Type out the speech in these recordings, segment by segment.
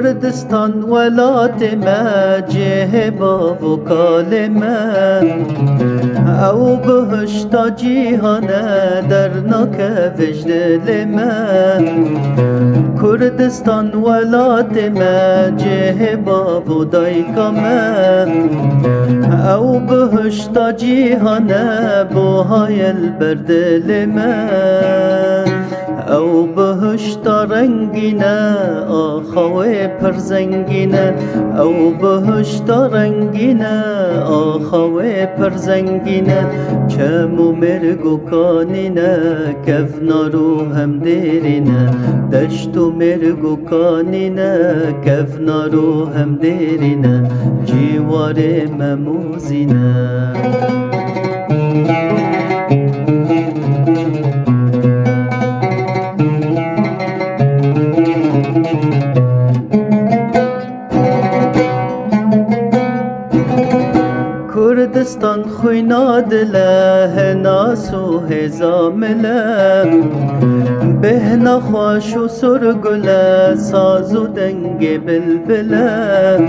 کردستان ولات ما جه با وکال ما او بهشتا جیهانه در ناک وجدل ما کردستان ولات ما جه با ودایکا ما او بهشتا جیهانه بوهای البردل ما او بهشتا رنگینه آخوه پرزنگینه او بهشتا رنگینه آخوه پرزنگینه چمو مرگو کانینه کفنا رو هم دیرینه دشتو مرگو کانینه کفنا رو هم دیرینه جیوار مموزینه کردستان خوینا دله ناس و هزامله بهنا خوش و سرگله ساز و دنگ بلبله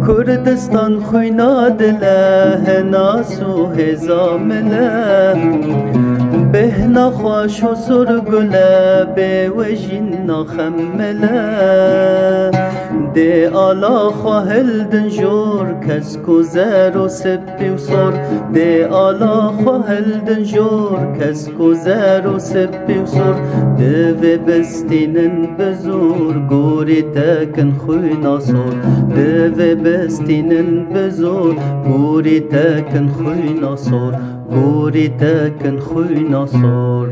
کردستان خوینا دله ناس و هزامله بهنا خوش و سرگله به وجین ناخمله ده آلا خواهل دنجور کس کو زر و سپی و سر ده آلا خواهل دنجور کس کو زر و سپی و سر ده و بستینن بزور گوری تکن خوی ناسور ده و بستینن بزور گوری تکن خوی ناسور گوری تکن خوی ناسور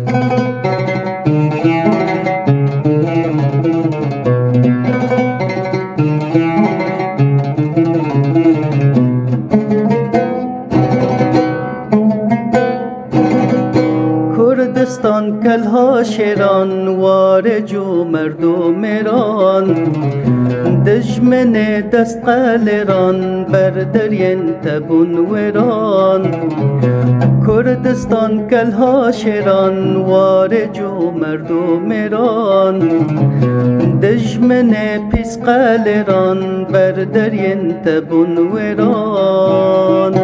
کردستان کلها شیران وارجو مردو میران دشمن دست قلران بر درین تبون ویران کردستان کلها شیران وارجو مردو میران دشمن پیس قلران بر درین تبون ویران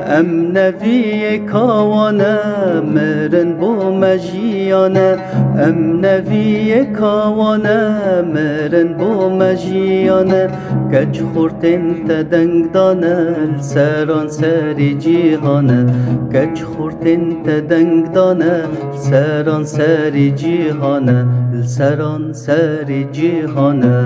ام نوی کاوانه مرن بو مجیانه ام نوی کاوانه مرن بو مجیانه کج خورتن تدنگ دانه سران سری جیهانه کج خورتن تدنگ دانه سران سری جیهانه سران سری جیهانه